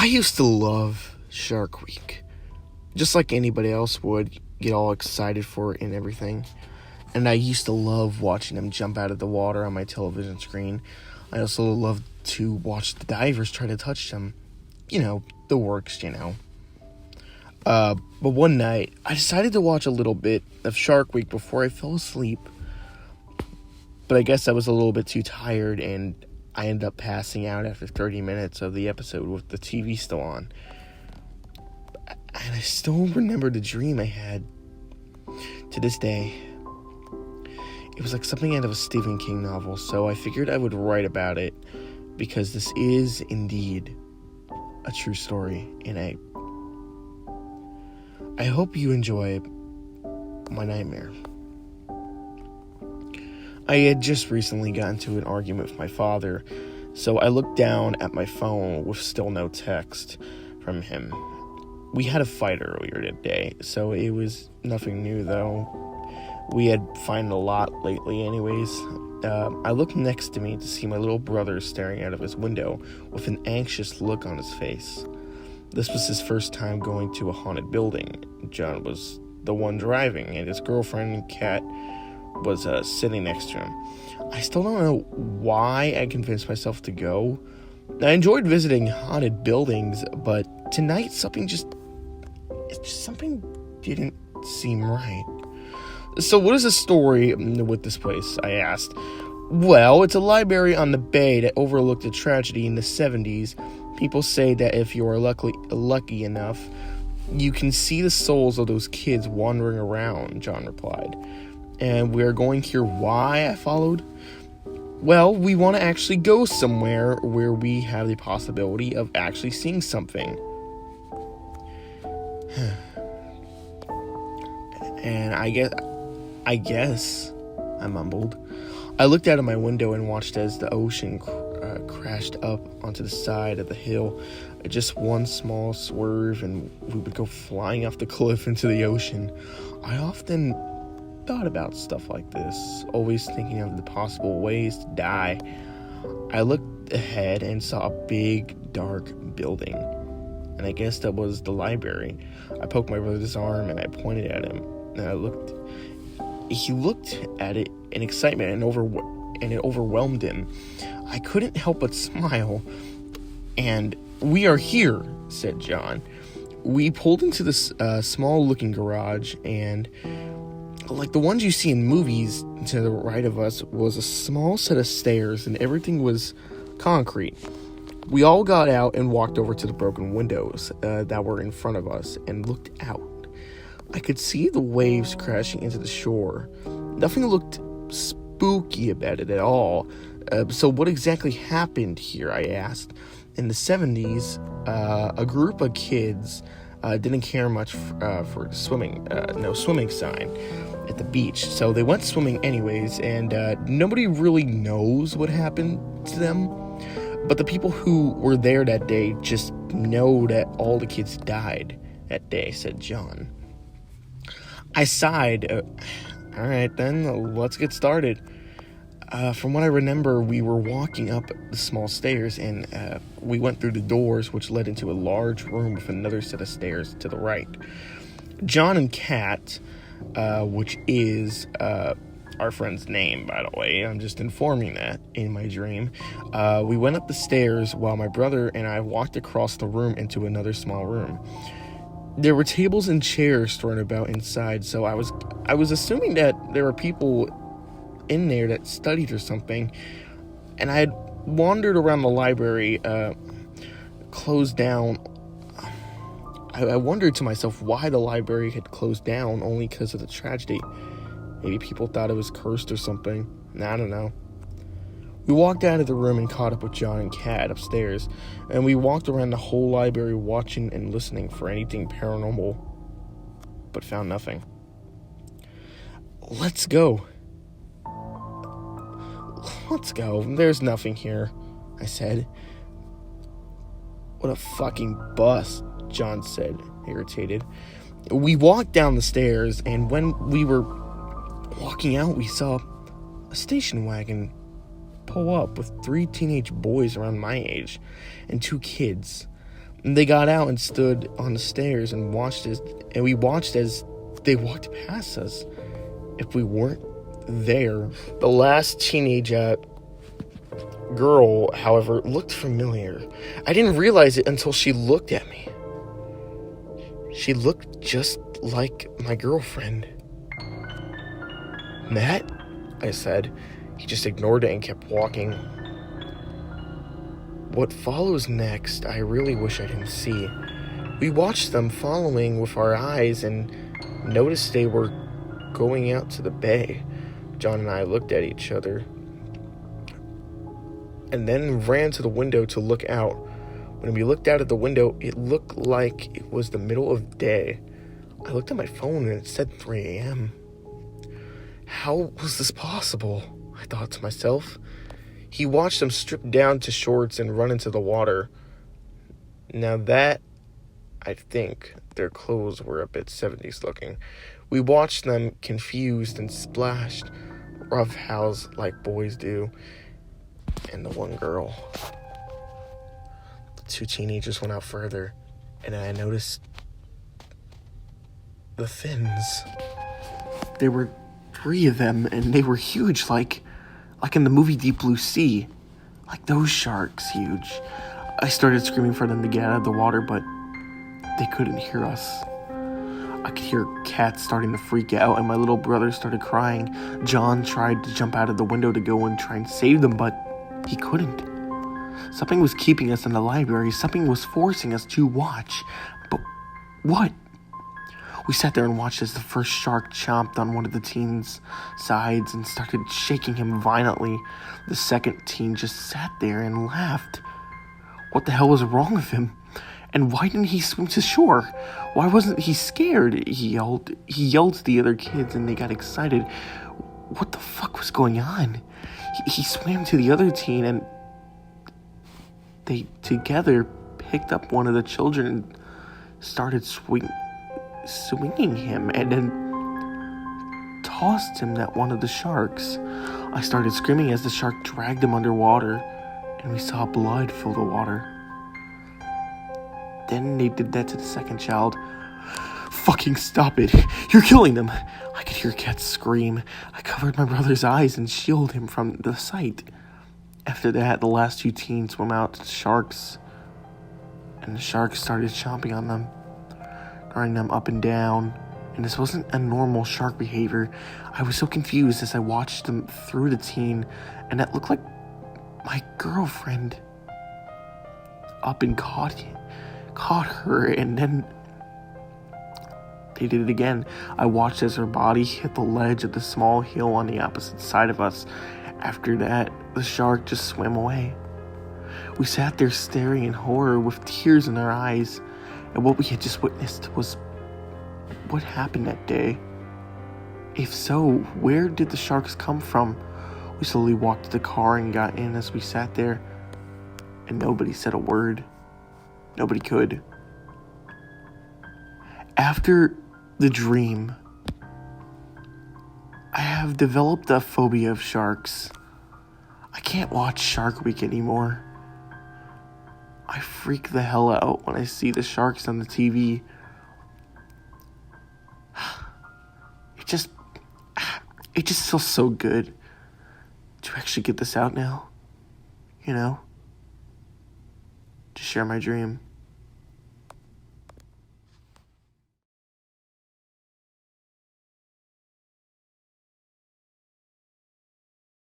I used to love Shark Week. Just like anybody else would, get all excited for it and everything. And I used to love watching them jump out of the water on my television screen. I also loved to watch the divers try to touch them. The works. But one night, I decided to watch a little bit of Shark Week before I fell asleep. But I guess I was a little bit too tired, and I ended up passing out after 30 minutes of the episode with the TV still on. And I still remember the dream I had to this day. It was like something out of a Stephen King novel, so I figured I would write about it, because this is indeed a true story, and I hope you enjoy my nightmare. I had just recently gotten into an argument with my father, so I looked down at my phone with still no text from him. We had a fight earlier today, so it was nothing new though. We had fighted a lot lately anyways. I looked next to me to see my little brother staring out of his window with an anxious look on his face. This was his first time going to a haunted building. John was the one driving, and his girlfriend and cat was sitting next to him. I still don't know why I convinced myself to go. I enjoyed visiting haunted buildings, but tonight something didn't seem right. So what is the story with this place, I asked. Well, it's a library on the bay that overlooked a tragedy in the 70s. People say that if you are lucky enough, you can see the souls of those kids wandering around, John replied. And we're going here why, I followed. Well, we want to actually go somewhere where we have the possibility of actually seeing something. And I guess, I mumbled. I looked out of my window and watched as the ocean crashed up onto the side of the hill. Just one small swerve and we would go flying off the cliff into the ocean. I often thought about stuff like this, always thinking of the possible ways to die. I looked ahead and saw a big, dark building, and I guess that was the library. I poked my brother's arm and I pointed at him, and he looked at it in excitement, and it overwhelmed him. I couldn't help but smile. And we are here, said John. We pulled into this small-looking garage, and like the ones you see in movies, to the right of us was a small set of stairs, and everything was concrete. We all got out and walked over to the broken windows that were in front of us and looked out. I could see the waves crashing into the shore. Nothing looked spooky about it at all. So what exactly happened here, I asked. In the 70s, a group of kids didn't care much for swimming, no swimming sign at the beach. So they went swimming anyways, and nobody really knows what happened to them. But the people who were there that day just know that all the kids died that day, said John. I sighed. All right, then, let's get started. From what I remember, we were walking up the small stairs, and we went through the doors, which led into a large room with another set of stairs to the right. John and Kat, which is our friend's name, by the way, I'm just informing that in my dream, we went up the stairs while my brother and I walked across the room into another small room. There were tables and chairs thrown about inside, so I was assuming that there were people in there that studied or something, and I had wandered around the library, closed down. I wondered to myself why the library had closed down, only because of the tragedy. Maybe people thought it was cursed or something. I don't know. We walked out of the room and caught up with John and Kat upstairs, and we walked around the whole library watching and listening for anything paranormal, but found nothing. Let's go. Let's go. There's nothing here, I said. What a fucking bust, John said, irritated. We walked down the stairs, and when we were walking out, we saw a station wagon pull up with 3 teenage boys around my age and 2 kids. And they got out and stood on the stairs and we watched as they walked past us. If we weren't there, the last teenage girl, however, looked familiar. I didn't realize it until she looked at me. She looked just like my girlfriend. Matt? I said. He just ignored it and kept walking. What follows next, I really wish I didn't see. We watched them following with our eyes and noticed they were going out to the bay. John and I looked at each other and then ran to the window to look out. When we looked out at the window, it looked like it was the middle of the day. I looked at my phone and it said 3 a.m. How was this possible? I thought to myself. He watched them strip down to shorts and run into the water. Now that, I think, their clothes were a bit 70s looking. We watched them confused and splashed, roughhouse like boys do, and the one girl. The two teenagers went out further, and I noticed the fins. There were 3 of them, and they were huge, like in the movie Deep Blue Sea. Like those sharks, huge. I started screaming for them to get out of the water, but they couldn't hear us. I could hear Kat starting to freak out, and my little brother started crying. John tried to jump out of the window to go and try and save them, but he couldn't. Something was keeping us in the library. Something was forcing us to watch. But what? We sat there and watched as the first shark chomped on one of the teen's sides and started shaking him violently. The second teen just sat there and laughed. What the hell was wrong with him? And why didn't he swim to shore? Why wasn't he scared? He yelled to the other kids and they got excited. What the fuck was going on? He swam to the other teen and they together picked up one of the children and started swinging him and then tossed him at one of the sharks. I started screaming as the shark dragged him underwater and we saw blood fill the water. Then they did that to the second child. Fucking stop it. You're killing them. I could hear Kat scream. I covered my brother's eyes and shielded him from the sight. After that, the last 2 teens swam out to the sharks. And the sharks started chomping on them, running them up and down. And this wasn't a normal shark behavior. I was so confused as I watched them through the teen. And that looked like my girlfriend. Up and caught her, and then they did it again. I watched as her body hit the ledge of the small hill on the opposite side of us. After that, the shark just swam away. We sat there staring in horror with tears in our eyes, and what we had just witnessed was what happened that day. If so, where did the sharks come from? We slowly walked to the car and got in as we sat there, and nobody said a word. Nobody could. After the dream, I have developed a phobia of sharks. I can't watch Shark Week anymore. I freak the hell out when I see the sharks on the TV. It just feels so good to actually get this out now. You know? To share my dream.